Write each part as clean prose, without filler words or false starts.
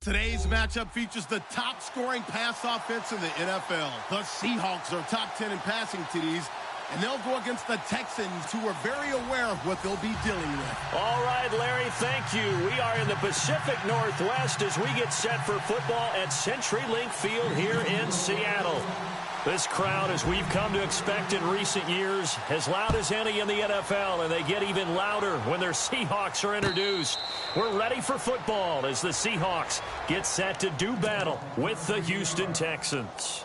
Today's matchup features the top-scoring pass offense in the NFL. The Seahawks are top 10 in passing TDs, and they'll go against the Texans, who are very aware of what they'll be dealing with. All right, Larry, thank you. We are in the Pacific Northwest as we get set for football at CenturyLink Field here in Seattle. This crowd, as we've come to expect in recent years, as loud as any in the NFL, and they get even louder when their Seahawks are introduced. We're ready for football as the Seahawks get set to do battle with the Houston Texans.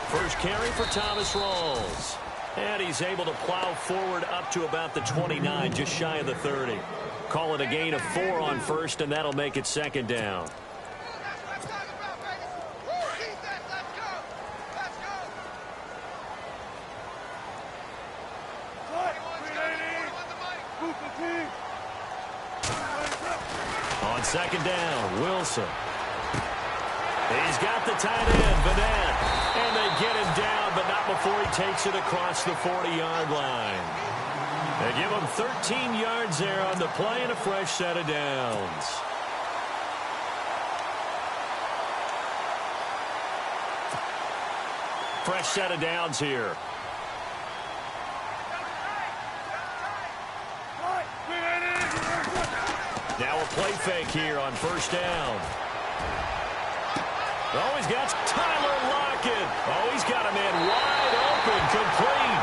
First carry for Thomas Rawls. And he's able to plow forward up to about the 29, just shy of the 30. Call it a gain of 4 on first, and that'll make it second down. On second down, Wilson. He's got the tight end, Vanette. And they get him down, but not before he takes it across the 40-yard line. They give him 13 yards there on the play and a fresh set of downs. Fresh set of downs here. Now a play fake here on first down. Oh, he's got Tyler Lockett. Oh, he's got a man wide open, complete.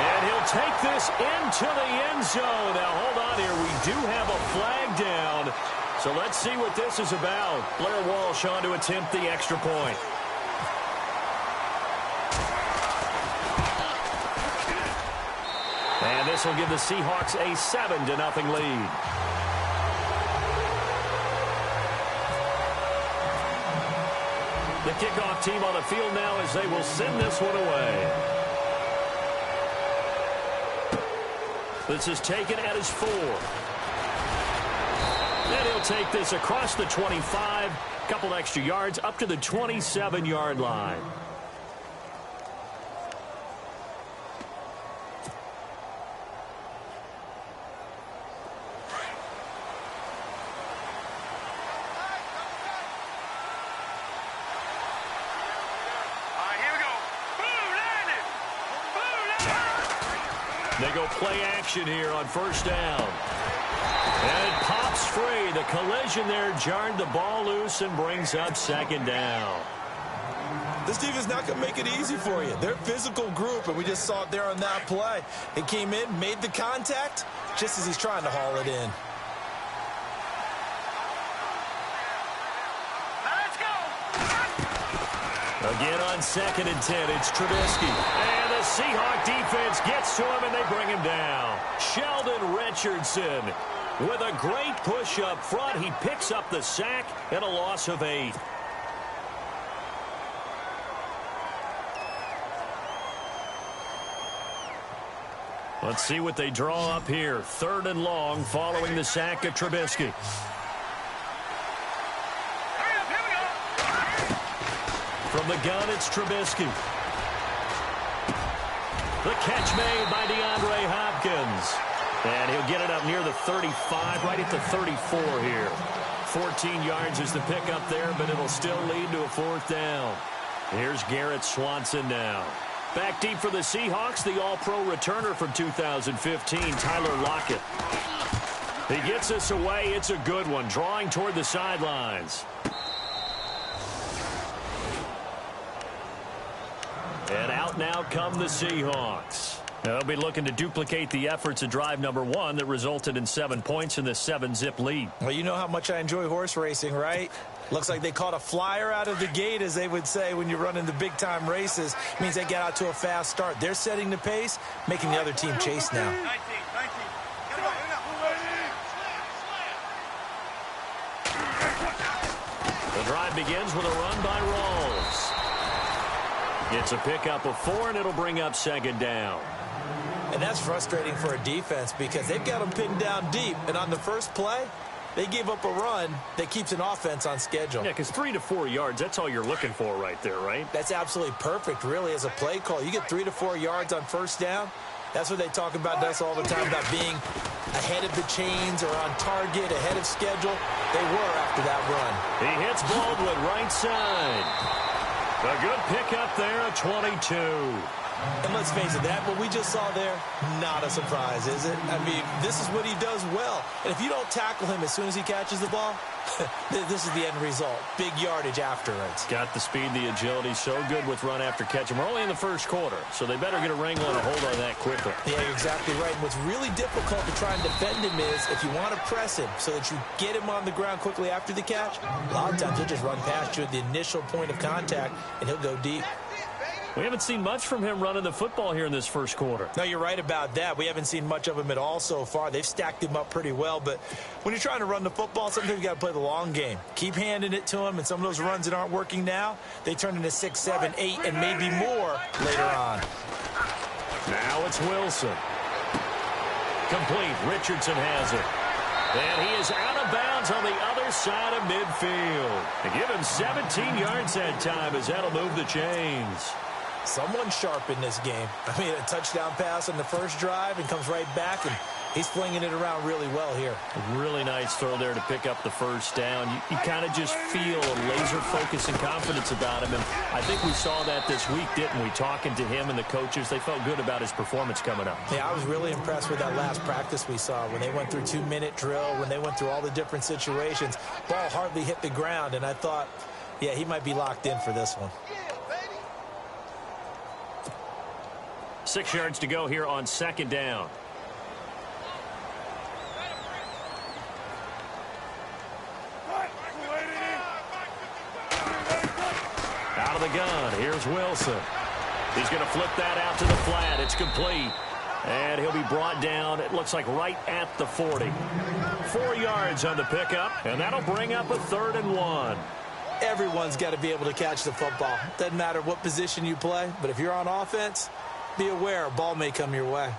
And he'll take this into the end zone. Now, hold on here. We do have a flag down. So let's see what this is about. Blair Walsh on to attempt the extra point. And this will give the Seahawks a 7-0 lead. The kickoff team on the field now as they will send this one away. This is taken at his 4. And he'll take this across the 25, couple extra yards up to the 27-yard line. They go play action here on first down. And it pops free. The collision there jarred the ball loose and brings up second down. This defense is not going to make it easy for you. They're a physical group, and we just saw it there on that play. It came in, made the contact, just as he's trying to haul it in. Again on 2nd and 10, it's Trubisky. And the Seahawk defense gets to him, and they bring him down. Sheldon Richardson with a great push up front. He picks up the sack and a loss of 8. Let's see what they draw up here. 3rd and long following the sack of Trubisky. From the gun, it's Trubisky. The catch made by DeAndre Hopkins. And he'll get it up near the 35, right at the 34 here. 14 yards is the pickup there, but it'll still lead to a 4th down. Here's Garrett Swanson now. Back deep for the Seahawks, the All-Pro returner from 2015, Tyler Lockett. He gets us away. It's a good one, drawing toward the sidelines. And out now come the Seahawks. Now they'll be looking to duplicate the efforts of drive number 1 that resulted in 7 points in this 7-zip lead. Well, you know how much I enjoy horse racing, right? Looks like they caught a flyer out of the gate, as they would say when you're running the big-time races. It means they get out to a fast start. They're setting the pace, making the other team chase now. The drive begins with a run by Rawls. It's a pickup of 4, and it'll bring up second down. And that's frustrating for a defense because they've got them pinned down deep. And on the first play, They gave up a run that keeps an offense on schedule. Yeah, because 3 to 4 yards, that's all you're looking for right there, right? That's absolutely perfect, really, as a play call. You get 3 to 4 yards on first down. That's what they talk about us all the time, about being ahead of the chains or on target, ahead of schedule. They were after that run. He hits Baldwin right side. A good pickup there at 22. And let's face it, that what we just saw there, not a surprise, is it? I mean, this is what he does well. And if you don't tackle him as soon as he catches the ball, this is the end result. Big yardage after it. Got the speed, the agility, so good with run after catch. And we're only in the first quarter, so they better get a wrangle and a hold on that quickly. Yeah, you're exactly right. And what's really difficult to try and defend him is if you want to press him so that you get him on the ground quickly after the catch, a lot of times he'll just run past you at the initial point of contact, and he'll go deep. We haven't seen much from him running the football here in this first quarter. No, you're right about that. We haven't seen much of him at all so far. They've stacked him up pretty well, but when you're trying to run the football, sometimes you got to play the long game. Keep handing it to him, and some of those runs that aren't working now, they turn into 6, 7, 8, and maybe more later on. Now it's Wilson. Complete. Richardson has it. And he is out of bounds on the other side of midfield. They give him 17 yards that time as that'll move the chains. Someone sharp in this game. I mean, a touchdown pass on the first drive and comes right back, and he's flinging it around really well here. A really nice throw there to pick up the first down. You kind of just feel a laser focus and confidence about him, and I think we saw that this week, didn't we? Talking to him and the coaches, they felt good about his performance coming up. Yeah, I was really impressed with that last practice we saw when they went through 2-minute drill, when they went through all the different situations. Ball hardly hit the ground, and I thought, yeah, he might be locked in for this one. 6 yards to go here on second down. Out of the gun, here's Wilson. He's going to flip that out to the flat. It's complete. And he'll be brought down, it looks like right at the 40. 4 yards on the pickup, and that'll bring up a 3rd and 1. Everyone's got to be able to catch the football. Doesn't matter what position you play, but if you're on offense, be aware a ball may come your way.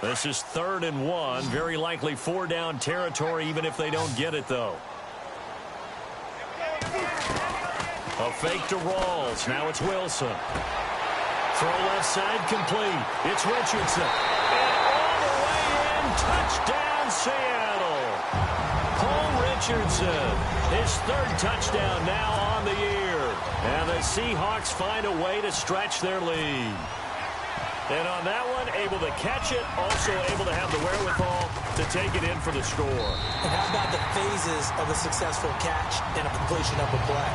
This is 3rd and 1. Very likely 4-down territory, even if they don't get it, though. A fake to Rawls. Now it's Wilson. Throw left side complete. It's Richardson. Touchdown, Seattle. Paul Richardson, his 3rd touchdown now on the year. And the Seahawks find a way to stretch their lead. And on that one, able to catch it, also able to have the wherewithal to take it in for the score. And how about the phases of a successful catch and a completion of a play?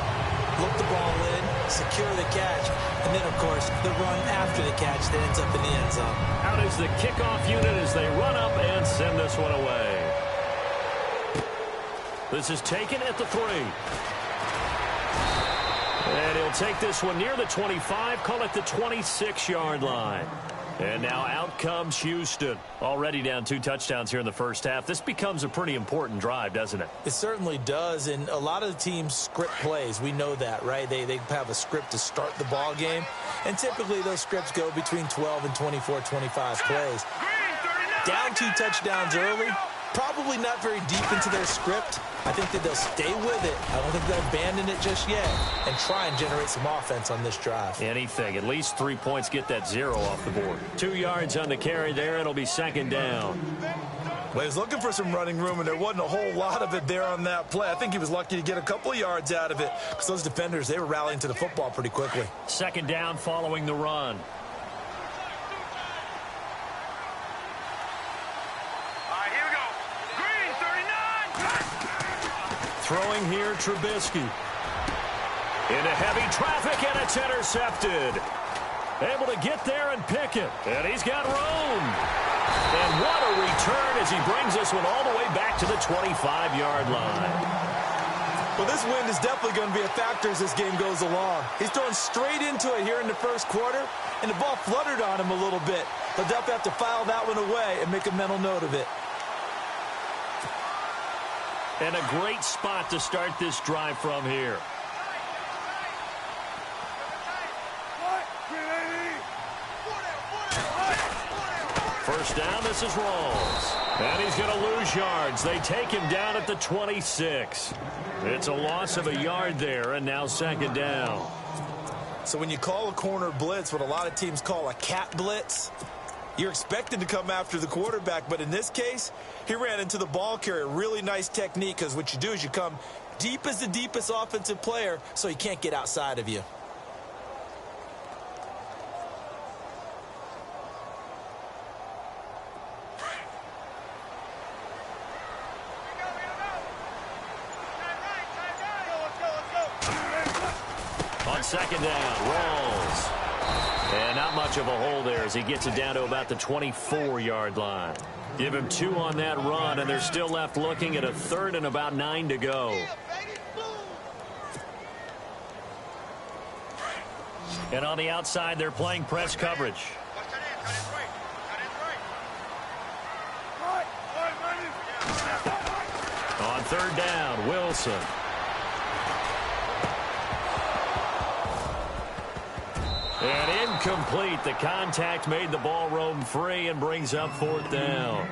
Look the ball in, secure the catch, and then, of course, the run after the catch that ends up in the end zone. Out is the kickoff unit as they run up and send this one away. This is taken at the 3. And he'll take this one near the 25, call it the 26-yard line. And now out comes Houston. Already down 2 touchdowns here in the first half. This becomes a pretty important drive, doesn't it? It certainly does, and a lot of the teams script plays. We know that, right? They have a script to start the ball game, and typically those scripts go between 12 and 24, 25 plays. Down 2 touchdowns early, probably not very deep into their script. I think that they'll stay with it. I don't think they'll abandon it just yet and try and generate some offense on this drive. Anything. At least 3 points, get that 0 off the board. 2 yards on the carry there. It'll be 2nd down. Well, he was looking for some running room, and there wasn't a whole lot of it there on that play. I think he was lucky to get a couple of yards out of it because those defenders, they were rallying to the football pretty quickly. 2nd down following the run. Throwing here, Trubisky. Into heavy traffic, and it's intercepted. Able to get there and pick it. And he's got room. And what a return as he brings this one all the way back to the 25-yard line. Well, this wind is definitely going to be a factor as this game goes along. He's throwing straight into it here in the first quarter, and the ball fluttered on him a little bit. He'll definitely have to file that one away and make a mental note of it. And a great spot to start this drive from here. First down, this is Rawls. And he's going to lose yards. They take him down at the 26. It's a loss of a yard there, and now second down. So when you call a corner blitz, what a lot of teams call a cat blitz, you're expected to come after the quarterback. But in this case, he ran into the ball carrier. Really nice technique, because what you do is you come deep as the deepest offensive player, so he can't get outside of you. On second down, Rawls. And not much of a hole there as he gets it down to about the 24-yard line. Give him 2 on that run, and they're still left looking at a third and about 9 to go. And on the outside, they're playing press coverage. On third down, Wilson. And incomplete. The contact made the ball roam free and brings up fourth down.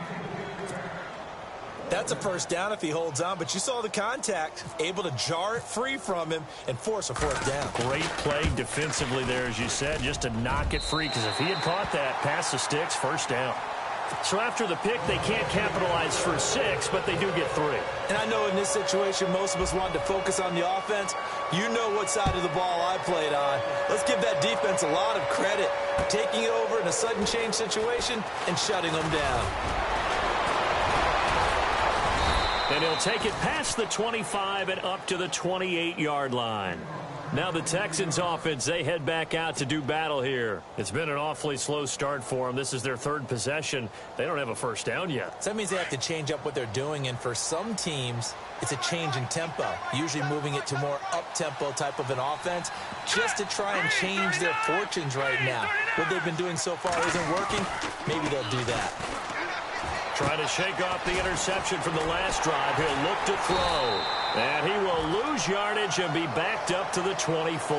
That's a first down if he holds on, but you saw the contact, able to jar it free from him and force a fourth down. Great play defensively there, as you said, just to knock it free, because if he had caught that, pass the sticks, first down. So after the pick, they can't capitalize for 6, but they do get 3. And I know in this situation, most of us wanted to focus on the offense. You know what side of the ball I played on. Let's give that defense a lot of credit, taking it over in a sudden change situation and shutting them down. And he'll take it past the 25 and up to the 28-yard line. Now the Texans offense, they head back out to do battle here. It's been an awfully slow start for them. This is their third possession. They don't have a first down yet. So that means they have to change up what they're doing, and for some teams, it's a change in tempo, usually moving it to more up-tempo type of an offense just to try and change their fortunes right now. What they've been doing so far isn't working. Maybe they'll do that. Trying to shake off the interception from the last drive. He'll look to throw. And he will lose yardage and be backed up to the 24.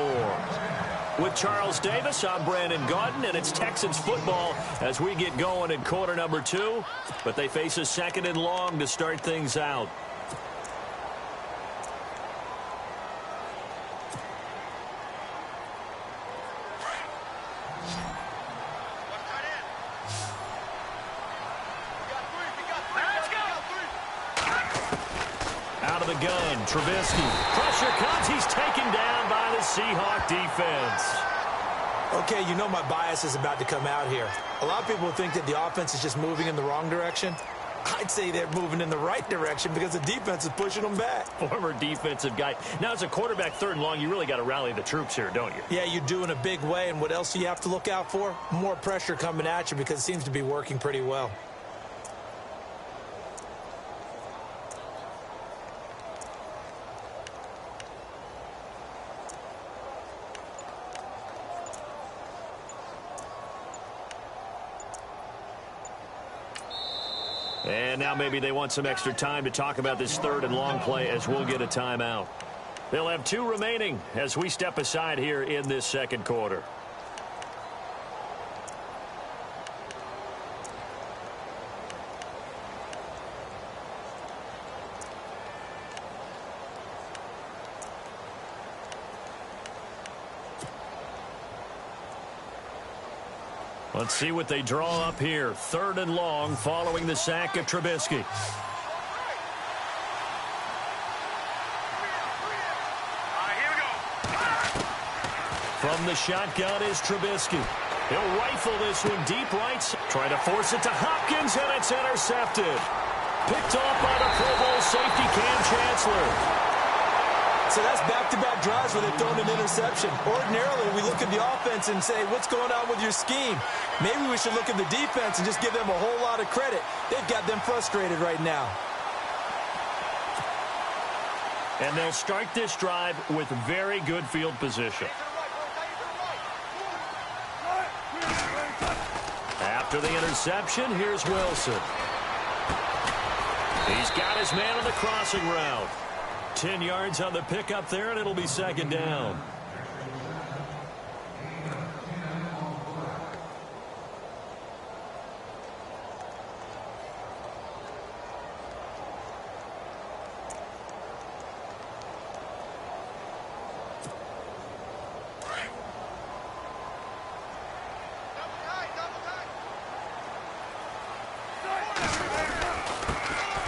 With Charles Davis, I'm Brandon Gaudin, and it's Texans football as we get going in quarter number 2. But they face a second and long to start things out. Out of the gun, Trubisky. Pressure comes. He's taken down by the Seahawk defense. Okay, you know my bias is about to come out here. A lot of people think that the offense is just moving in the wrong direction. I'd say they're moving in the right direction because the defense is pushing them back. Former defensive guy. Now, as a quarterback, third and long, you really got to rally the troops here, don't you? Yeah, you do in a big way. And what else do you have to look out for? More pressure coming at you because it seems to be working pretty well. And now maybe they want some extra time to talk about this third and long play as we'll get a timeout. They'll have 2 remaining as we step aside here in this second quarter. Let's see what they draw up here. Third and long following the sack of Trubisky. From the shotgun is Trubisky. He'll rifle this one deep right. Trying to force it to Hopkins, and it's intercepted. Picked off by the Pro Bowl safety Cam Chancellor. So that's back-to-back drives where they've thrown an interception. Ordinarily, we look at the offense and say, what's going on with your scheme? Maybe we should look at the defense and just give them a whole lot of credit. They've got them frustrated right now. And they'll start this drive with very good field position. After the interception, here's Wilson. He's got his man on the crossing route. 10 yards on the pickup there, and it'll be second down.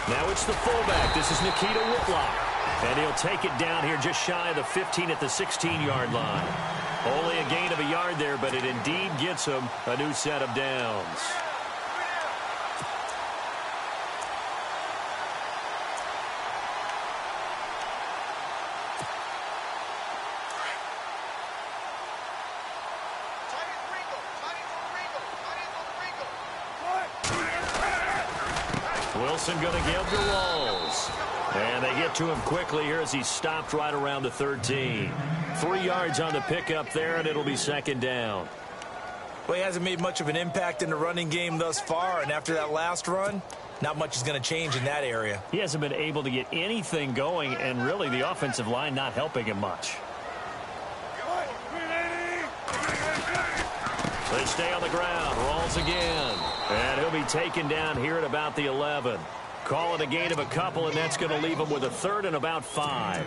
Now it's the fullback. This is Nikita Whitlock. And he'll take it down here just shy of the 15 at the 16-yard line. Only a gain of a yard there, but it indeed gets him a new set of downs. Wilson going to give to Rawls. And they get to him quickly here as he stopped right around the 13. 3 yards on the pickup there, and it'll be second down. Well, he hasn't made much of an impact in the running game thus far, and after that last run, not much is going to change in that area. He hasn't been able to get anything going, and really the offensive line not helping him much. They stay on the ground. Rawls again. And he'll be taken down here at about the 11. Call it a gain of a couple, and that's going to leave him with a third and about 5.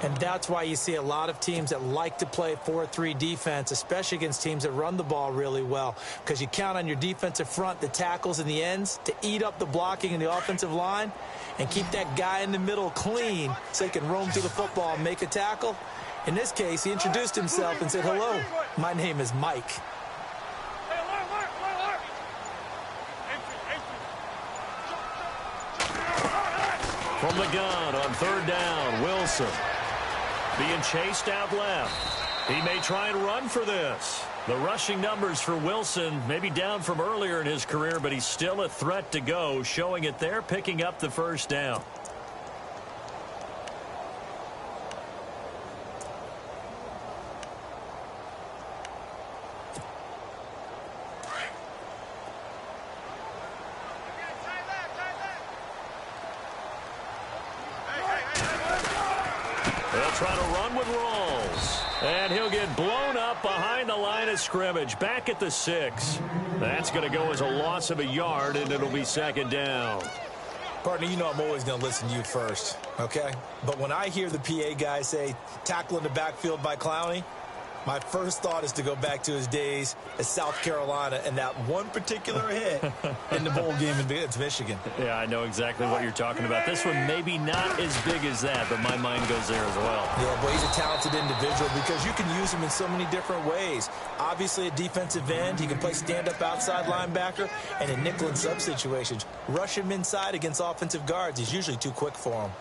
And that's why you see a lot of teams that like to play 4-3 defense, especially against teams that run the ball really well, because you count on your defensive front, the tackles and the ends, to eat up the blocking in the offensive line and keep that guy in the middle clean so he can roam through the football and make a tackle. In this case, he introduced himself and said, "Hello, my name is Mike." From the gun on third down, Wilson being chased out left. He may try and run for this. The rushing numbers for Wilson may be down from earlier in his career, but he's still a threat to go, showing it there, picking up the first down. Try to run with Rawls. And he'll get blown up behind the line of scrimmage. Back at the 6. That's going to go as a loss of a yard, and it'll be second down. Partner, you know I'm always going to listen to you first, okay? But when I hear the PA guy say, tackle in the backfield by Clowney, my first thought is to go back to his days at South Carolina and that one particular hit in the bowl game against Michigan. Yeah, I know exactly what you're talking about. This one maybe not as big as that, but my mind goes there as well. Yeah, boy, he's a talented individual because you can use him in so many different ways. Obviously, a defensive end, he can play stand-up outside linebacker, and in nickel and sub situations, rush him inside against offensive guards. He's usually too quick for him.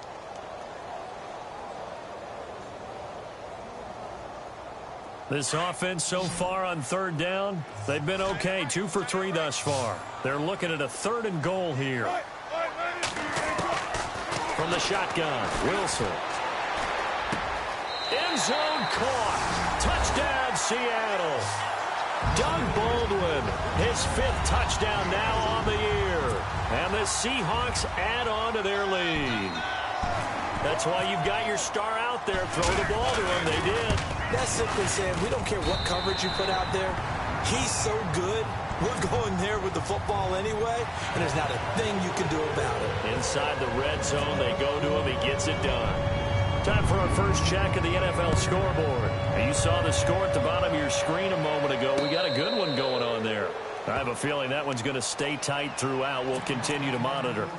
This offense so far on third down, they've been okay. 2 for 3 thus far. They're looking at a 3rd and goal here. From the shotgun, Wilson. End zone caught. Touchdown, Seattle. Doug Baldwin, his 5th touchdown now on the year. And the Seahawks add on to their lead. That's why you've got your star out there. Throw the ball to him. They did. That's simply saying we don't care what coverage you put out there. He's so good. We're going there with the football anyway, and there's not a thing you can do about it. Inside the red zone, they go to him. He gets it done. Time for our first check of the NFL scoreboard. And you saw the score at the bottom of your screen a moment ago. We got a good one going on there. I have a feeling that one's going to stay tight throughout. We'll continue to monitor.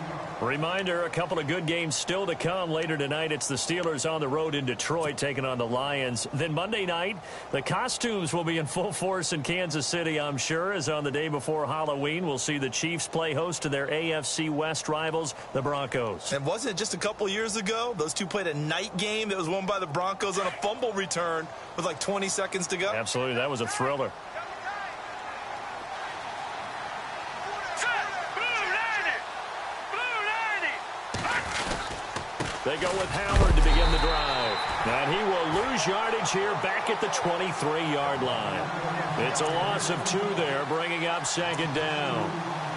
Reminder, a couple of good games still to come. Later tonight, it's the Steelers on the road in Detroit taking on the Lions. Then Monday night, the costumes will be in full force in Kansas City, I'm sure, as on the day before Halloween, we'll see the Chiefs play host to their AFC West rivals, the Broncos. And wasn't it just a couple years ago, those two played a night game that was won by the Broncos on a fumble return with like 20 seconds to go? Absolutely, that was a thriller. They go with Howard to begin the drive. And he will lose yardage here back at the 23-yard line. It's a loss of 2 there, bringing up second down.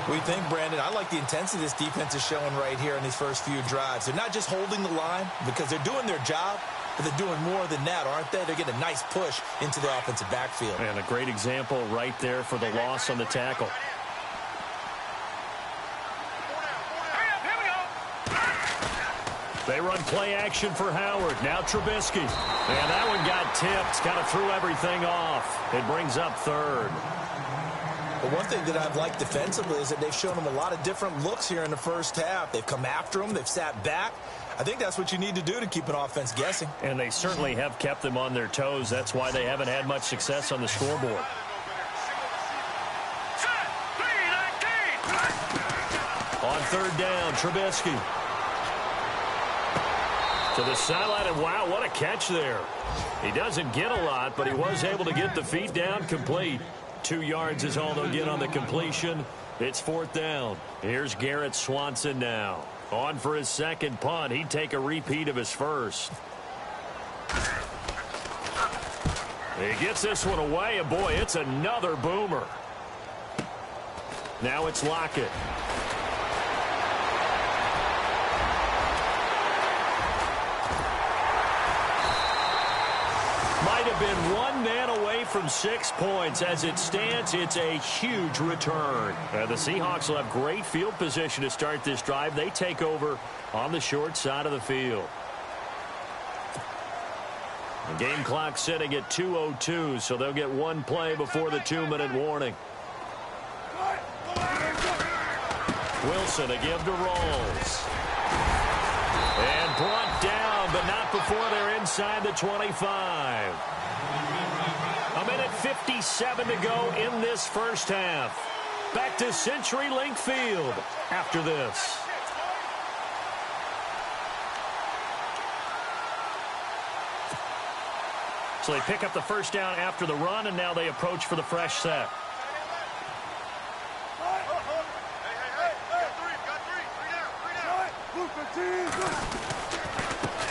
We think, Brandon, I like the intensity this defense is showing right here in these first few drives. They're not just holding the line because they're doing their job, but they're doing more than that, aren't they? They're getting a nice push into the offensive backfield. And a great example right there for the loss on the tackle. They run play action for Howard. Now Trubisky. And that one got tipped. Kind of threw everything off. It brings up third. But one thing that I've liked defensively is that they've shown them a lot of different looks here in the first half. They've come after them. They've sat back. I think that's what you need to do to keep an offense guessing. And they certainly have kept them on their toes. That's why they haven't had much success on the scoreboard. On third down, Trubisky. To the sideline, and wow, what a catch there. He doesn't get a lot, but he was able to get the feet down complete. 2 yards is all they'll get on the completion. It's fourth down. Here's Garrett Swanson now. On for his second punt. He'd take a repeat of his first. He gets this one away, and boy, it's another boomer. Now it's Lockett. Might have been 1 man away from 6 points. As it stands, it's a huge return. The Seahawks will have great field position to start this drive. They take over on the short side of the field. The game clock sitting at 2:02, so they'll get 1 play before the 2-minute warning. Wilson a give to Rawls. And brought down, but not before they're inside the 25. A minute 57 to go in this first half. Back to CenturyLink Field after this. So they pick up the first down after the run, and now they approach for the fresh set.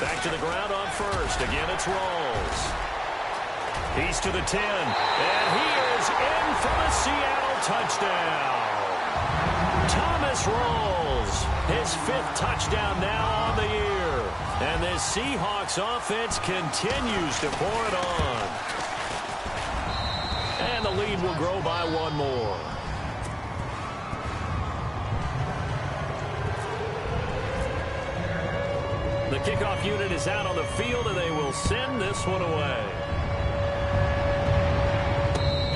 Back to the ground on first. Again, it's Rawls. He's to the 10. And he is in for the Seattle touchdown. Thomas Rawls, his 5th touchdown now on the year. And this Seahawks offense continues to pour it on. And the lead will grow by 1 more. The kickoff unit is out on the field, and they will send this one away.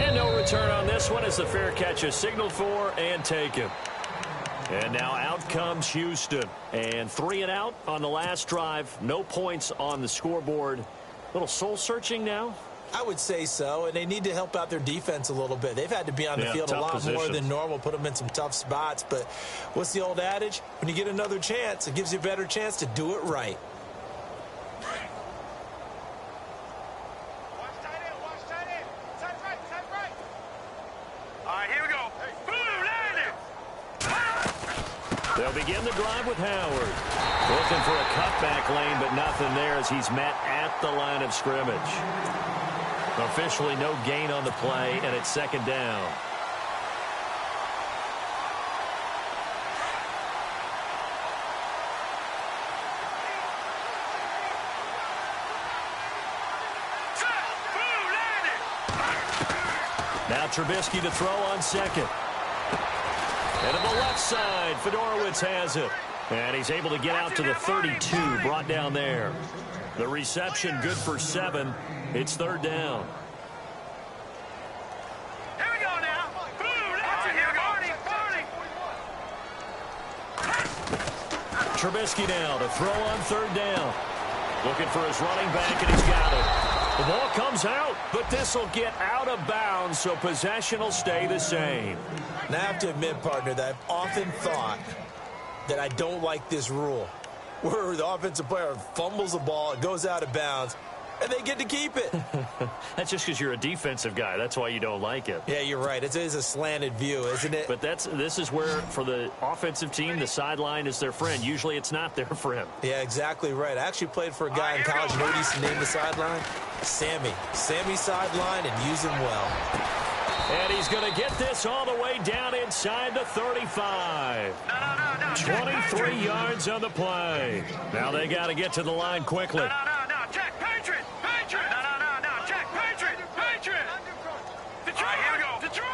And no return on this one as the fair catch is signaled for and taken. And now out comes Houston. And 3 and out on the last drive. No points on the scoreboard. A little soul-searching now? I would say so, and they need to help out their defense a little bit. They've had to be on the field a lot more than normal, put them in some tough spots. But what's the old adage? When you get another chance, it gives you a better chance to do it right. Watch tight end, watch tight end. Tight right. All right, here we go. Boom, landed. They'll begin the drive with Howard. Looking for a cutback lane, but nothing there as he's met at the line of scrimmage. Officially no gain on the play, and it's second down. Now Trubisky to throw on second. And to the left side, Fedorowicz has it. And he's able to get out to the 32, brought down there. The reception good for 7. It's third down. Here we go now. Boom, Trubisky now to throw on third down. Looking for his running back, and he's got it. The ball comes out, but this will get out of bounds, so possession will stay the same. Now, I have to admit, partner, that I've often thought that I don't like this rule, where the offensive player fumbles the ball, it goes out of bounds, and they get to keep it. That's just because you're a defensive guy. That's why you don't like it. Yeah, you're right. It is a slanted view, isn't it? But this is where, for the offensive team, the sideline is their friend. Usually it's not their friend. Yeah, exactly right. I actually played for a guy in college. You know what he used to name the sideline? Sammy. Sammy's sideline, and use him well. And he's going to get this all the way down inside the 35. 23 yards on the play. Now they got to get to the line quickly. No, Jack, Patriot. No, Jack, Patriot. Detroit, here we go. Detroit.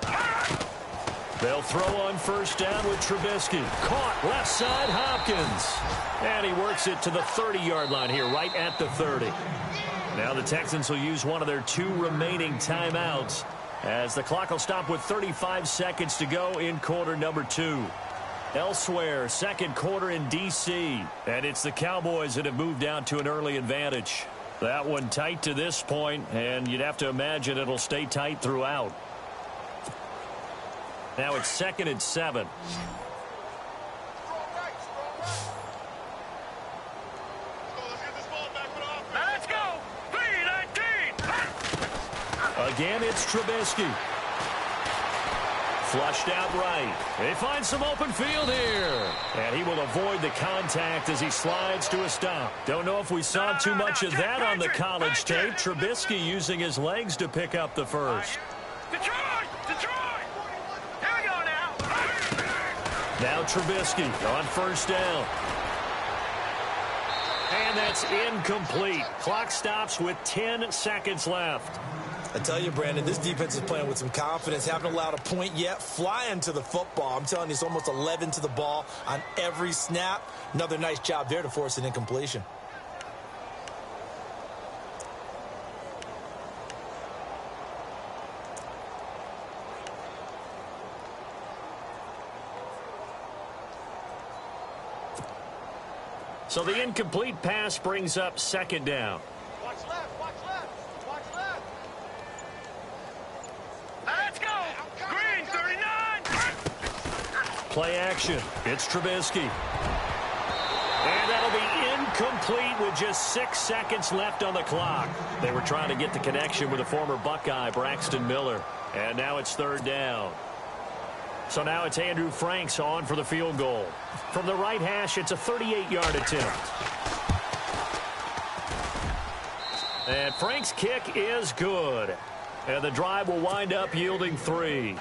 3-19. They'll throw on first down with Trubisky. Caught left side, Hopkins. And he works it to the 30-yard line here, right at the 30. Now the Texans will use one of their 2 remaining timeouts as the clock will stop with 35 seconds to go in quarter number 2. Elsewhere, second quarter in D.C. And it's the Cowboys that have moved out to an early advantage. That one tight to this point, and you'd have to imagine it'll stay tight throughout. Now it's 2nd and 7. Let's go. 3-19. Again, it's Trubisky. Flushed out right. They find some open field here. And he will avoid the contact as he slides to a stop. Don't know if we saw too much of that on the college tape. Trubisky using his legs to pick up the first. Detroit. Here we go now. Now Trubisky on first down. And that's incomplete. Clock stops with 10 seconds left. I tell you, Brandon, this defense is playing with some confidence. Haven't allowed a point yet. Flying to the football. I'm telling you, it's almost 11 to the ball on every snap. Another nice job there to force an incompletion. So the incomplete pass brings up second down. Watch left. Let's go. Green, 39. Play action. It's Trubisky. And that'll be incomplete with just 6 seconds left on the clock. They were trying to get the connection with the former Buckeye, Braxton Miller. And now it's third down. So now it's Andrew Franks on for the field goal. From the right hash, it's a 38-yard attempt. And Franks' kick is good. And the drive will wind up yielding 3.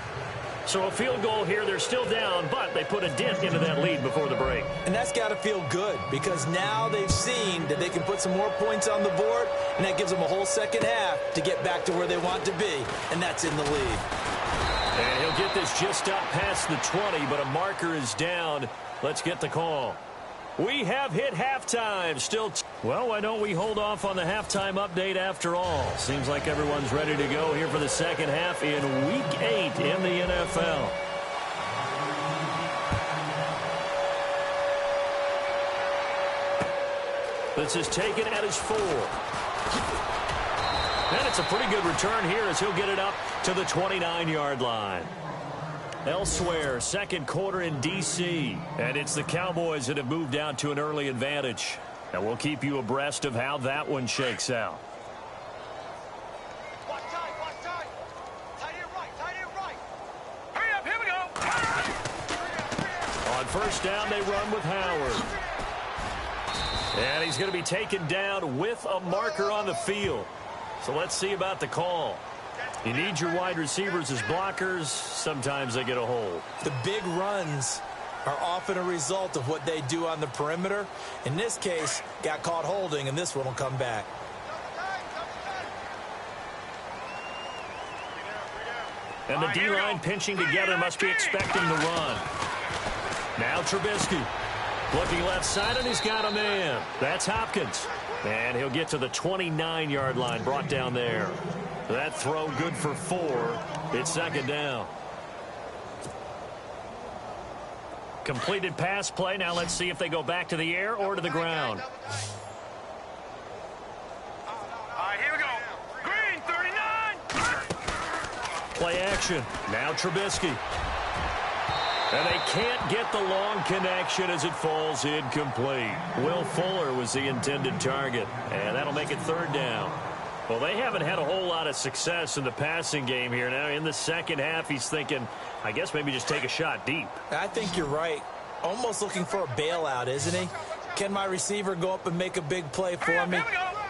So a field goal here. They're still down, but they put a dent into that lead before the break. And that's got to feel good because now they've seen that they can put some more points on the board, and that gives them a whole second half to get back to where they want to be, and that's in the lead. And he'll get this just up past the 20, but a marker is down. Let's get the call. We have hit halftime. Well, why don't we hold off on the halftime update after all? Seems like everyone's ready to go here for the second half in Week 8 in the NFL. This is taken at his 4. And it's a pretty good return here as he'll get it up to the 29-yard line. Elsewhere, second quarter in D.C. And it's the Cowboys that have moved out to an early advantage. And we'll keep you abreast of how that one shakes out. Watch time. Tight end right. Hurry up, here we go. On first down, they run with Howard. And he's going to be taken down with a marker on the field. So let's see about the call. You need your wide receivers as blockers. Sometimes they get a hold. The big runs are often a result of what they do on the perimeter. In this case, got caught holding, and this one will come back. And the D-line pinching together must be expecting the run. Now Trubisky. Looking left side, and he's got a man. That's Hopkins. And he'll get to the 29-yard line, brought down there. That throw good for 4. It's second down. Completed pass play. Now let's see if they go back to the air or to the ground. All right, here we go. Green, 39. Play action. Now Trubisky. And they can't get the long connection as it falls incomplete. Will Fuller was the intended target, and that'll make it third down. Well, they haven't had a whole lot of success in the passing game here. Now, in the second half, he's thinking, I guess maybe just take a shot deep. I think you're right. Almost looking for a bailout, isn't he? Can my receiver go up and make a big play for me?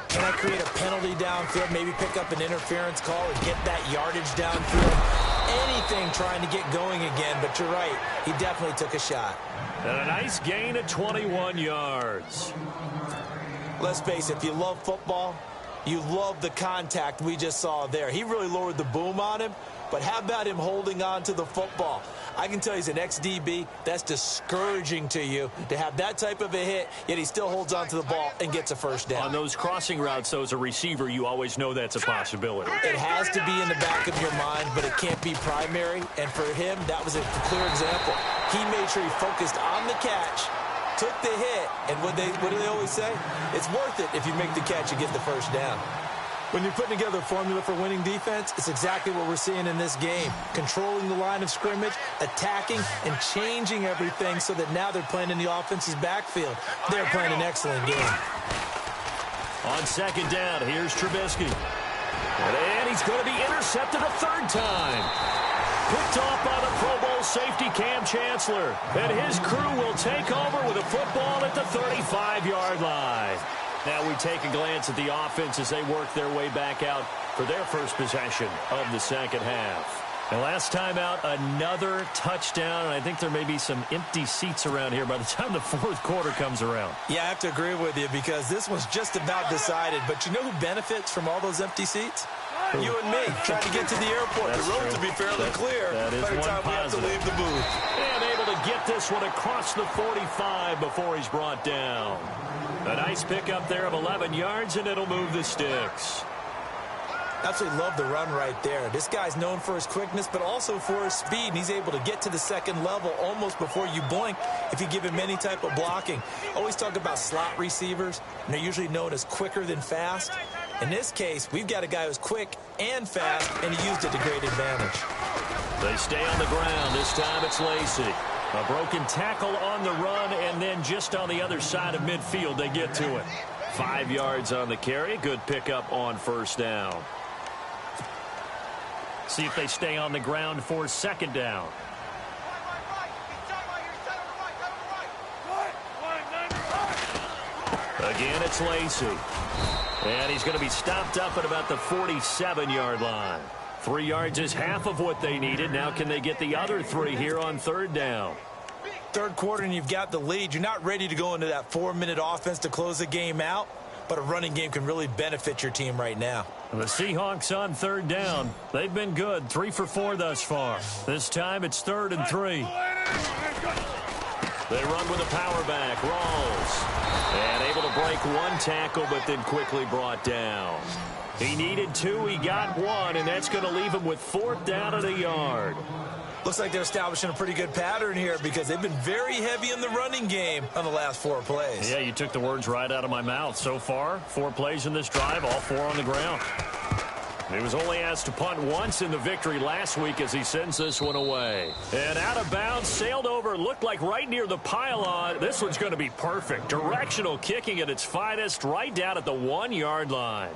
Can I create a penalty downfield, maybe pick up an interference call and get that yardage downfield? Anything trying to get going again, but you're right. He definitely took a shot. And a nice gain of 21 yards. Let's face it, if you love football, you love the contact we just saw there. He really lowered the boom on him, but how about him holding on to the football? I can tell he's an ex-DB. That's discouraging to you to have that type of a hit, yet he still holds on to the ball and gets a first down. On those crossing routes, though, as a receiver, you always know that's a possibility. It has to be in the back of your mind, but it can't be primary. And for him, that was a clear example. He made sure he focused on the catch, took the hit, and what do they always say? It's worth it if you make the catch and get the first down. When you're putting together a formula for winning defense, it's exactly what we're seeing in this game. Controlling the line of scrimmage, attacking, and changing everything so that now they're playing in the offense's backfield. They're playing an excellent game. On second down, here's Trubisky. And he's going to be intercepted a third time. Picked off by the Pro Bowl safety Cam Chancellor. And his crew will take over with a football at the 35-yard line. Now we take a glance at the offense as they work their way back out for their first possession of the second half. And last time out, another touchdown, and I think there may be some empty seats around here by the time the fourth quarter comes around. Yeah, I have to agree with you because this one's just about decided. But you know who benefits from all those empty seats? You and me, trying to get to the airport. That's the road true. to be fairly clear by the time we have to leave the booth. And able to get this one across the 45 before he's brought down. A nice pickup there of 11 yards, and it'll move the sticks. Absolutely love the run right there. This guy's known for his quickness, but also for his speed. And he's able to get to the second level almost before you blink if you give him any type of blocking. Always talk about slot receivers, and they're usually known as quicker than fast. In this case, we've got a guy who's quick and fast, and he used it to great advantage. They stay on the ground. This time it's Lacy. A broken tackle on the run, and then just on the other side of midfield, they get to it. 5 yards on the carry. Good pickup on first down. See if they stay on the ground for second down. Again, it's Lacy. And he's going to be stopped up at about the 47-yard line. 3 yards is half of what they needed. Now can they get the other 3 here on third down? Third quarter and you've got the lead. You're not ready to go into that 4-minute offense to close the game out, but a running game can really benefit your team right now. The Seahawks on third down. They've been good. 3 for 4 thus far. This time it's 3rd and 3. They run with a power back. Rawls. And able to break one tackle, but then quickly brought down. He needed 2. He got 1, and that's going to leave him with 4th down at a yard. Looks like they're establishing a pretty good pattern here because they've been very heavy in the running game on the last 4 plays. Yeah, you took the words right out of my mouth. So far, 4 plays in this drive, all 4 on the ground. He was only asked to punt once in the victory last week as he sends this one away. And out of bounds, sailed over, looked like right near the pylon. This one's going to be perfect. Directional kicking at its finest, right down at the 1-yard line.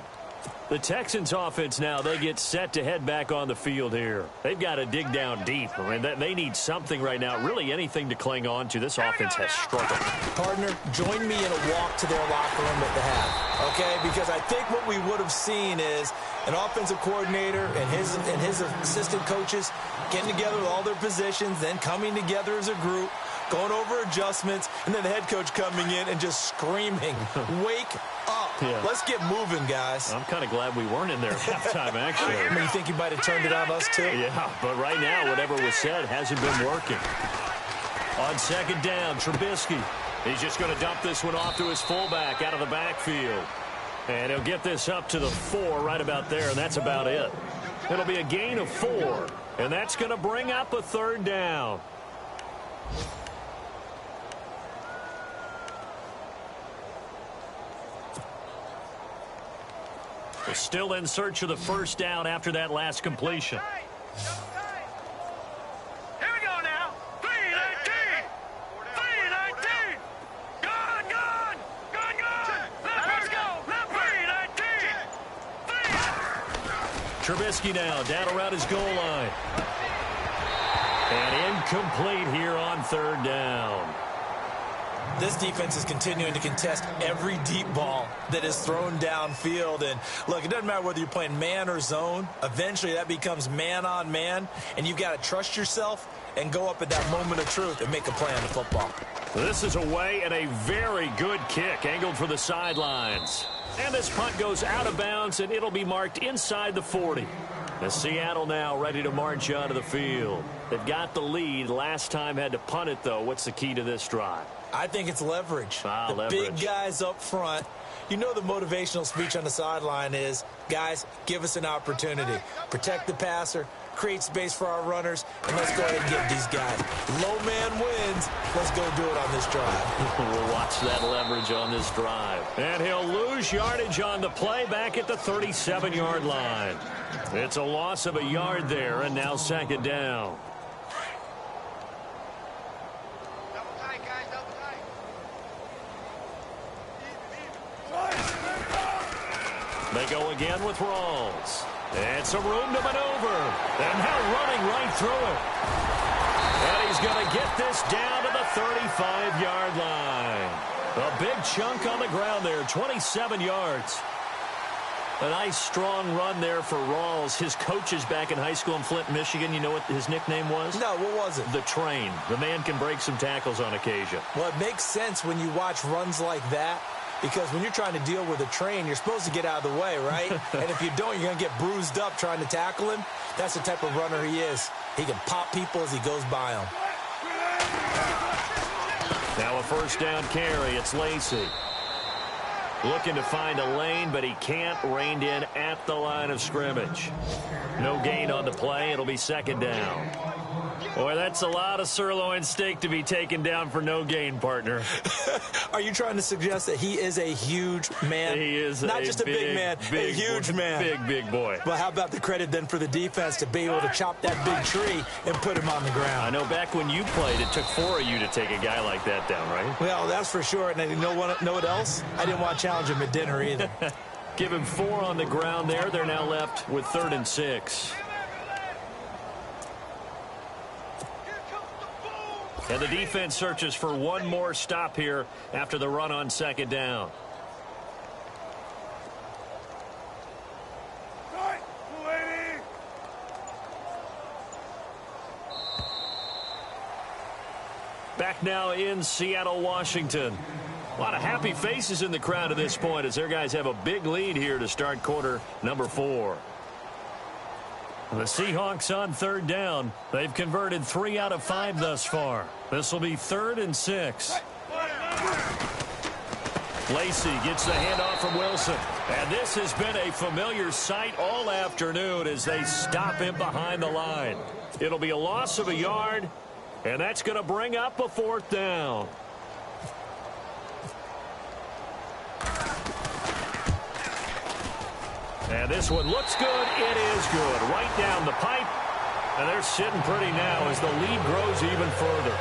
The Texans offense now, they get set to head back on the field here. They've got to dig down deep. I mean, they need something right now, really anything to cling on to. This offense has struggled. Partner, join me in a walk to their locker room at the half, okay? Because I think what we would have seen is an offensive coordinator and his assistant coaches getting together with all their positions, then coming together as a group, going over adjustments, and then the head coach coming in and just screaming, wake up. Yeah. Let's get moving, guys. I'm kind of glad we weren't in there at halftime, actually. I mean, you think he might have turned it on us, too? Yeah, but right now, whatever was said hasn't been working. On second down, Trubisky. He's just going to dump this one off to his fullback out of the backfield. And he'll get this up to the 4 right about there, and that's about it. It'll be a gain of 4, and that's going to bring up a third down. We're still in search of the first down after that last completion. Here we go now. 3, Trubisky now down around his goal line. And incomplete here on third down. This defense is continuing to contest every deep ball that is thrown downfield. And, look, it doesn't matter whether you're playing man or zone. Eventually that becomes man on man, and you've got to trust yourself and go up at that moment of truth and make a play on the football. This is away and a very good kick angled for the sidelines. And this punt goes out of bounds, and it'll be marked inside the 40. As Seattle now ready to march onto the field. They've got the lead. Last time had to punt it, though. What's the key to this drive? I think it's leverage. The leverage. Big guys up front. You know the motivational speech on the sideline is, guys, give us an opportunity. Protect the passer, create space for our runners, and let's go ahead and give these guys. Low man wins. Let's go do it on this drive. We'll watch that leverage on this drive. And he'll lose yardage on the play back at the 37-yard line. It's a loss of a yard there, and now second down. They go again with Rawls. And some room to maneuver. And now running right through it. And he's going to get this down to the 35-yard line. A big chunk on the ground there, 27 yards. A nice, strong run there for Rawls. His coaches back in high school in Flint, Michigan, you know what his nickname was? No, what was it? The Train. The man can break some tackles on occasion. Well, it makes sense when you watch runs like that. Because when you're trying to deal with a train, you're supposed to get out of the way, right? And if you don't, you're going to get bruised up trying to tackle him. That's the type of runner he is. He can pop people as he goes by them. Now a first down carry. It's Lacey. Looking to find a lane, but he can't. Reined in at the line of scrimmage. No gain on the play. It'll be second down. Boy, that's a lot of sirloin steak to be taken down for no gain, partner. Are you trying to suggest that he is a huge man? He is not just a big man, a huge man. Big boy. But how about the credit then for the defense to be able to chop that big tree and put him on the ground? I know back when you played, it took 4 of you to take a guy like that down, right? Well, that's for sure. And you know what else? I didn't want to challenge him at dinner either. Give him 4 on the ground there. They're now left with 3rd and 6. And the defense searches for one more stop here after the run on second down. Back now in Seattle, Washington. A lot of happy faces in the crowd at this point as their guys have a big lead here to start quarter number 4. The Seahawks on third down. They've converted 3 out of 5 thus far. This will be 3rd and 6. Lacey gets the handoff from Wilson. And this has been a familiar sight all afternoon as they stop him behind the line. It'll be a loss of a yard, and that's going to bring up a 4th down. And this one looks good. It is good. Right down the pipe. And they're sitting pretty now as the lead grows even further.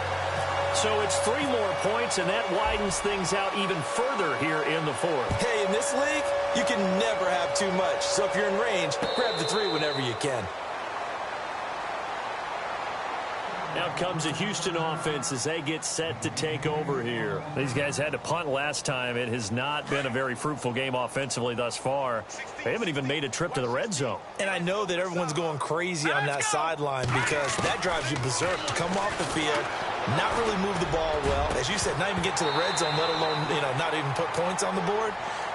So it's 3 more points, and that widens things out even further here in the 4th. Hey, in this league, you can never have too much. So if you're in range, grab the 3 whenever you can. Now comes a Houston offense as they get set to take over here. These guys had to punt last time. It has not been a very fruitful game offensively thus far. They haven't even made a trip to the red zone. And I know that everyone's going crazy on that sideline because that drives you berserk to come off the field, not really move the ball well. As you said, not even get to the red zone, let alone, not even put points on the board.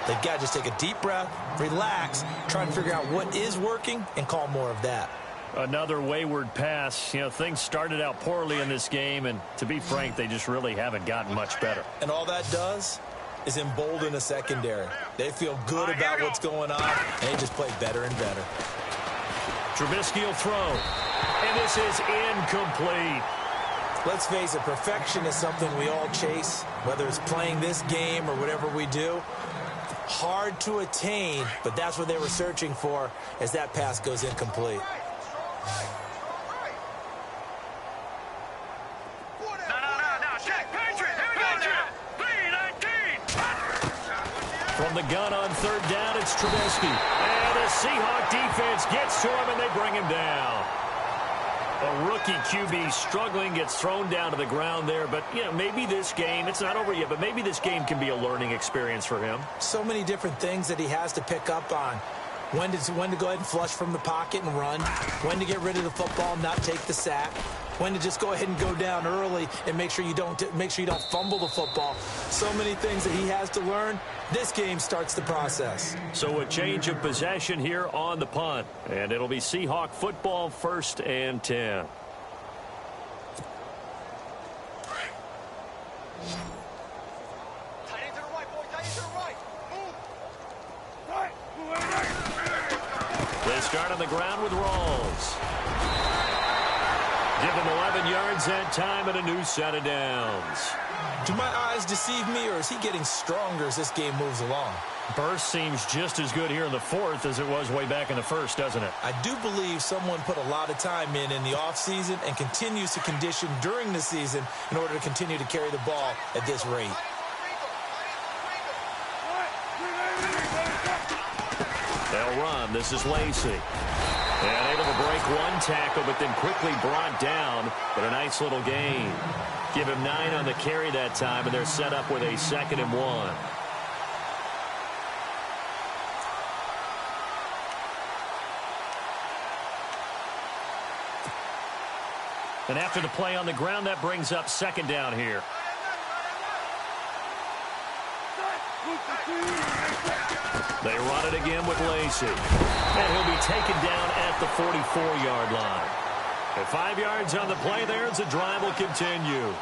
They've got to just take a deep breath, relax, try and figure out what is working and call more of that. Another wayward pass. Things started out poorly in this game, and to be frank, they just really haven't gotten much better. And all that does is embolden a secondary. They feel good about what's going on, and they just play better and better. Trubisky will throw, and this is incomplete. Let's face it, perfection is something we all chase, whether it's playing this game or whatever we do. Hard to attain, but that's what they were searching for as that pass goes incomplete. From the gun on third down, it's Trubisky. And The Seahawk defense gets to him, and they bring him down. A rookie QB struggling, gets thrown down to the ground there. But, you know, maybe this game, it's not over yet, but maybe this game can be a learning experience for him. So many different things that he has to pick up on. When to go ahead and flush from the pocket and run. When to get rid of the football, not take the sack. When to just go ahead and go down early and make sure you don't fumble the football. So many things that he has to learn. This game starts the process. So a change of possession here on the punt. And it'll be Seahawk football, 1st and 10. They start on the ground with Rawls. Give him 11 yards that time and a new set of downs. Do my eyes deceive me, or is he getting stronger as this game moves along? Burst seems just as good here in the 4th as it was way back in the 1st, doesn't it? I do believe someone put a lot of time in the offseason and continues to condition during the season in order to continue to carry the ball at this rate. They'll run. This is Lacey. And able to break one tackle, but then quickly brought down. But a nice little gain. Give him 9 on the carry that time, and they're set up with a 2nd and 1. And after the play on the ground, that brings up 2nd down here. They run it again with Lacey. And he'll be taken down at the 44-yard line. At 5 yards on the play there, as the drive will continue.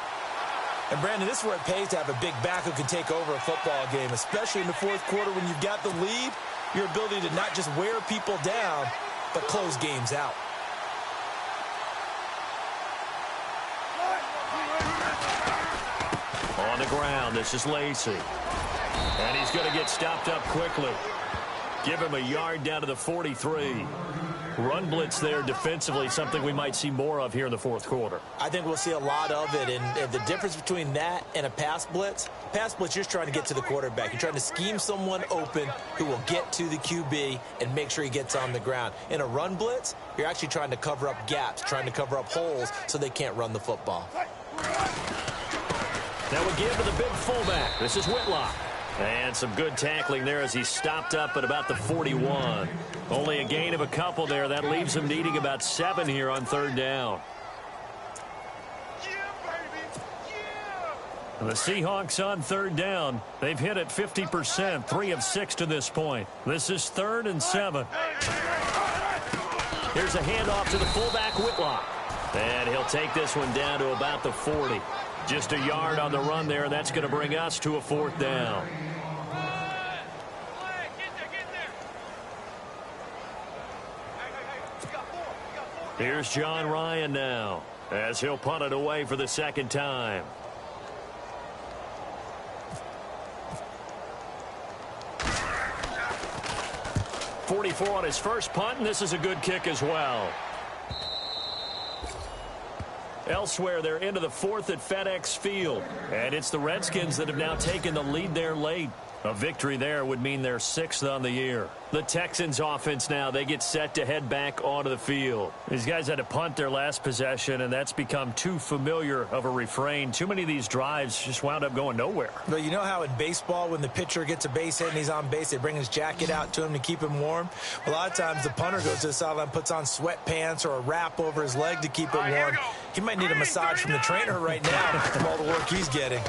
And, Brandon, this is where it pays to have a big back who can take over a football game, especially in the 4th quarter when you've got the lead, your ability to not just wear people down, but close games out. On the ground, this is Lacey. And he's going to get stopped up quickly. Give him a yard down to the 43. Run blitz there defensively, something we might see more of here in the 4th quarter. I think we'll see a lot of it, and the difference between that and a pass blitz, you're just trying to get to the quarterback. You're trying to scheme someone open who will get to the QB and make sure he gets on the ground. In a run blitz, you're actually trying to cover up gaps, trying to cover up holes so they can't run the football. That would give to the big fullback. This is Whitlock. And some good tackling there as he stopped up at about the 41. Only a gain of a couple there. That leaves him needing about 7 here on 3rd down. And the Seahawks on 3rd down. They've hit it 50%, 3 of 6 to this point. This is 3rd and 7. Here's a handoff to the fullback, Whitlock. And he'll take this one down to about the 40. Just a yard on the run there. That's going to bring us to a 4th down. Here's John Ryan now as he'll punt it away for the 2nd time. .44 on his first punt, and this is a good kick as well. Elsewhere, they're into the 4th at FedEx Field. And it's the Redskins that have now taken the lead there late. A victory there would mean they're 6th on the year. The Texans offense now, they get set to head back onto the field. These guys had to punt their last possession, and that's become too familiar of a refrain. Too many of these drives just wound up going nowhere. But you know how in baseball, when the pitcher gets a base hit and he's on base, they bring his jacket out to him to keep him warm? A lot of times the punter goes to the sideline, puts on sweatpants or a wrap over his leg to keep it warm. He might need a massage from the trainer right now from all the work he's getting.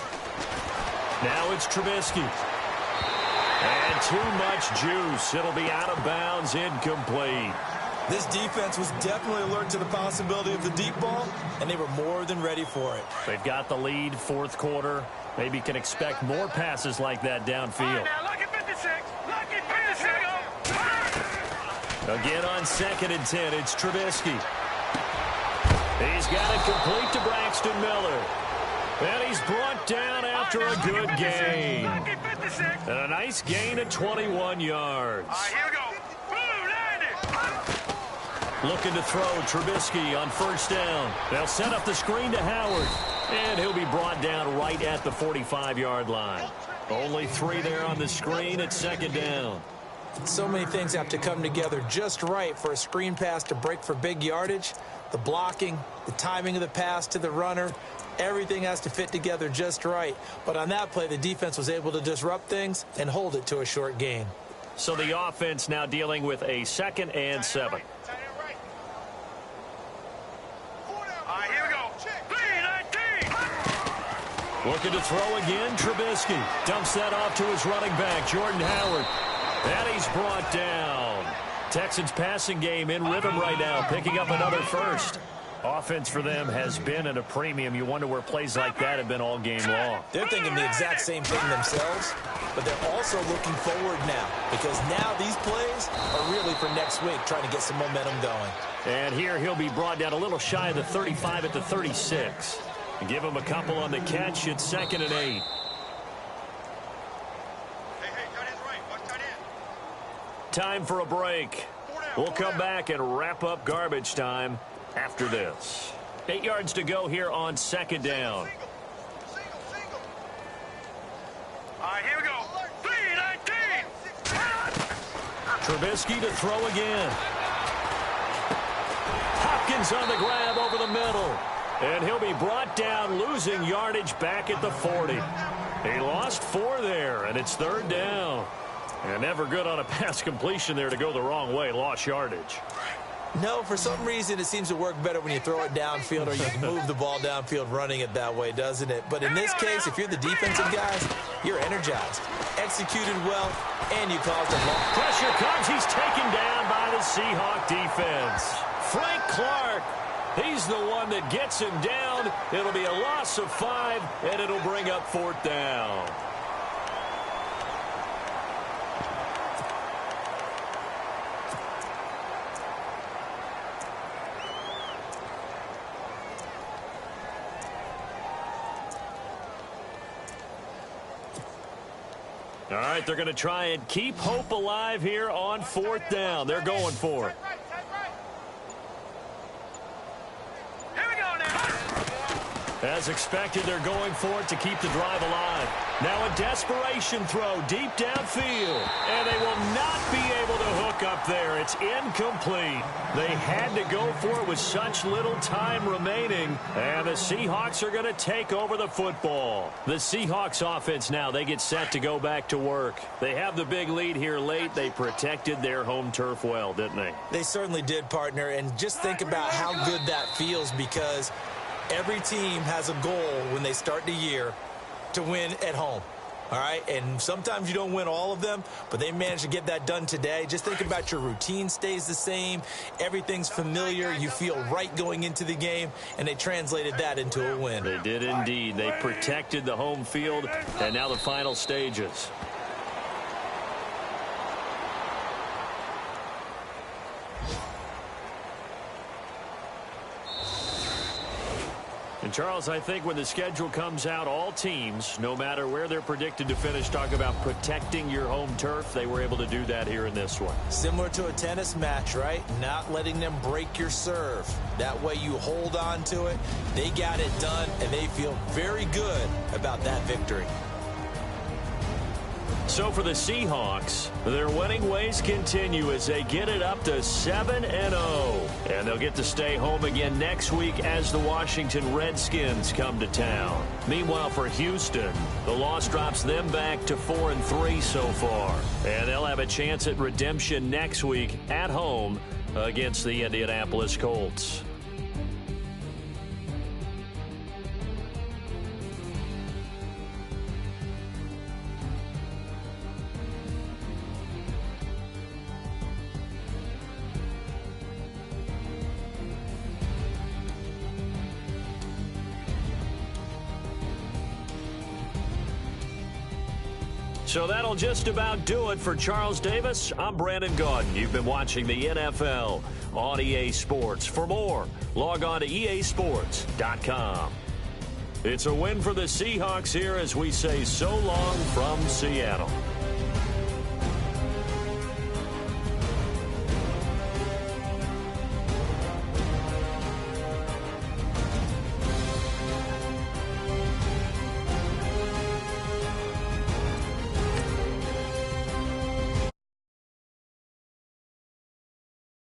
Now it's Trubisky. And too much juice. It'll be out of bounds, incomplete. This defense was definitely alert to the possibility of the deep ball, and they were more than ready for it. They've got the lead, 4th quarter. Maybe can expect more passes like that downfield. Again on 2nd and 10, it's Trubisky. He's got it complete to Braxton Miller. And he's brought down after a good gain. And a nice gain at 21 yards. Here we go. Looking to throw Trubisky on 1st down. They'll set up the screen to Howard. And he'll be brought down right at the 45-yard line. Only 3 there on the screen at 2nd down. So many things have to come together just right for a screen pass to break for big yardage. The blocking, the timing of the pass to the runner, everything has to fit together just right. But on that play, the defense was able to disrupt things and hold it to a short gain. So the offense now dealing with a 2nd and 7. Here we go. 3-19. Looking to throw again, Trubisky. Dumps that off to his running back, Jordan Howard. And he's brought down. Texans passing game in rhythm right now, picking up another first. Offense for them has been at a premium. You wonder where plays like that have been all game long. They're thinking the exact same thing themselves, but they're also looking forward now because now these plays are really for next week, trying to get some momentum going. And here he'll be brought down a little shy of the 35 at the 36. Give him a couple on the catch. It's 2nd and 8. Time for a break. We'll come back and wrap up garbage time after this. 8 yards to go here on 2nd down. Here we go. 3-19. Trubisky to throw again. Hopkins on the grab over the middle. And he'll be brought down, losing yardage back at the 40. He lost 4 there, and it's 3rd down. And never good on a pass completion there to go the wrong way. Lost yardage. No, for some reason it seems to work better when you throw it downfield or you can move the ball downfield running it that way, doesn't it? But in this case, if you're the defensive guys, you're energized, executed well, and you caused a long. Pressure comes. He's taken down by the Seahawk defense. Frank Clark, he's the one that gets him down. It'll be a loss of 5, and it'll bring up 4th down. All right, they're going to try and keep hope alive here on 4th down. They're going for it. Here we go now. As expected, they're going for it to keep the drive alive. Now a desperation throw deep downfield. And they will not be able to hook up there. It's incomplete. They had to go for it with such little time remaining. And the Seahawks are going to take over the football. The Seahawks offense now, they get set to go back to work. They have the big lead here late. They protected their home turf well, didn't they? They certainly did, partner. And just think about how good that feels because every team has a goal when they start the year to win at home. All right, and sometimes you don't win all of them, but they managed to get that done today. Just think about your routine stays the same. Everything's familiar. You feel right going into the game, and they translated that into a win. They did indeed. They protected the home field, and now the final stages. And, Charles, I think when the schedule comes out, all teams, no matter where they're predicted to finish, talk about protecting your home turf. They were able to do that here in this one. Similar to a tennis match, right? Not letting them break your serve. That way you hold on to it. They got it done, and they feel very good about that victory. So for the Seahawks, their winning ways continue as they get it up to 7-0. And they'll get to stay home again next week as the Washington Redskins come to town. Meanwhile, for Houston, the loss drops them back to 4-3 so far. And they'll have a chance at redemption next week at home against the Indianapolis Colts. So that'll just about do it for Charles Davis. I'm Brandon Gaudin. You've been watching the NFL on EA Sports. For more, log on to easports.com. It's a win for the Seahawks here as we say so long from Seattle.